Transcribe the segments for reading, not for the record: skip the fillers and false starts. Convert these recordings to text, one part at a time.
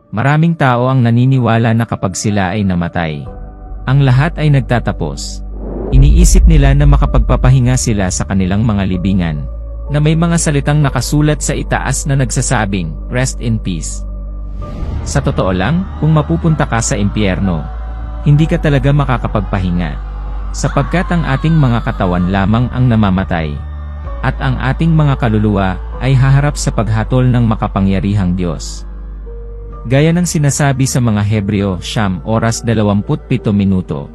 Maraming tao ang naniniwala na kapag sila ay namatay, ang lahat ay nagtatapos. Iniisip nila na makapagpapahinga sila sa kanilang mga libingan, na may mga salitang nakasulat sa itaas na nagsasabing, "Rest in peace." Sa totoo lang, kung mapupunta ka sa impyerno, hindi ka talaga makakapagpahinga, sapagkat ang ating mga katawan lamang ang namamatay, at ang ating mga kaluluwa ay haharap sa paghatol ng makapangyarihang Diyos. Gaya ng sinasabi sa mga Hebreo 9:27.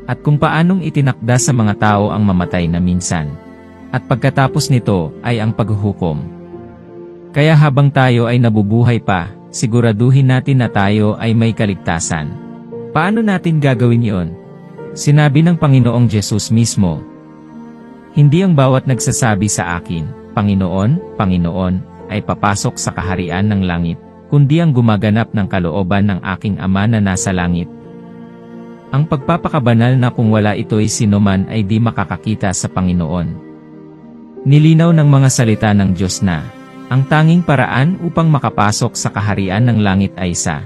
At kung paanong itinakda sa mga tao ang mamatay na minsan, at pagkatapos nito ay ang paghuhukom. Kaya habang tayo ay nabubuhay pa, siguraduhin natin na tayo ay may kaligtasan. Paano natin gagawin yon? Sinabi ng Panginoong Jesus mismo, "Hindi ang bawat nagsasabi sa akin, 'Panginoon, Panginoon,' ay papasok sa kaharian ng langit, kundi ang gumaganap ng kalooban ng aking Ama na nasa langit." Ang pagpapakabanal na kung wala ito'y sinuman ay di makakakita sa Panginoon. Nilinaw ng mga salita ng Diyos na, ang tanging paraan upang makapasok sa kaharian ng langit ay sa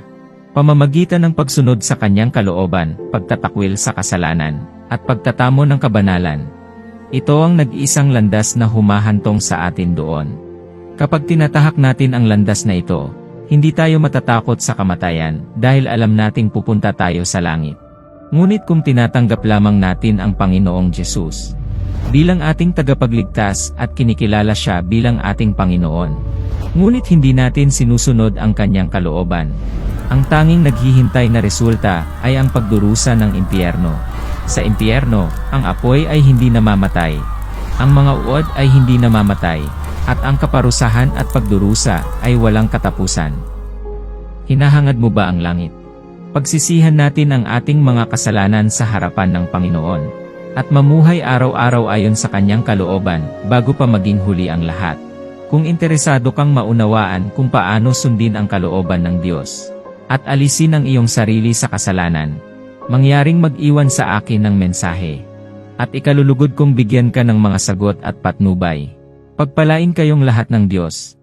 pamamagitan ng pagsunod sa kanyang kalooban, pagtatakwil sa kasalanan, at pagtatamo ng kabanalan. Ito ang nag-iisang landas na humahantong sa atin doon. Kapag tinatahak natin ang landas na ito, hindi tayo matatakot sa kamatayan dahil alam nating pupunta tayo sa langit. Ngunit kung tinatanggap lamang natin ang Panginoong Jesus bilang ating tagapagligtas at kinikilala siya bilang ating Panginoon, ngunit hindi natin sinusunod ang kanyang kalooban, ang tanging naghihintay na resulta ay ang pagdurusa ng impyerno. Sa impyerno, ang apoy ay hindi namamatay, ang mga uod ay hindi namamatay, at ang kaparusahan at pagdurusa ay walang katapusan. Hinahangad mo ba ang langit? Pagsisihan natin ang ating mga kasalanan sa harapan ng Panginoon, at mamuhay araw-araw ayon sa kanyang kalooban, bago pa maging huli ang lahat. Kung interesado kang maunawaan kung paano sundin ang kalooban ng Diyos, at alisin ang iyong sarili sa kasalanan, mangyaring mag-iwan sa akin ng mensahe, at ikalulugod kong bigyan ka ng mga sagot at patnubay. Pagpalain kayong lahat ng Diyos.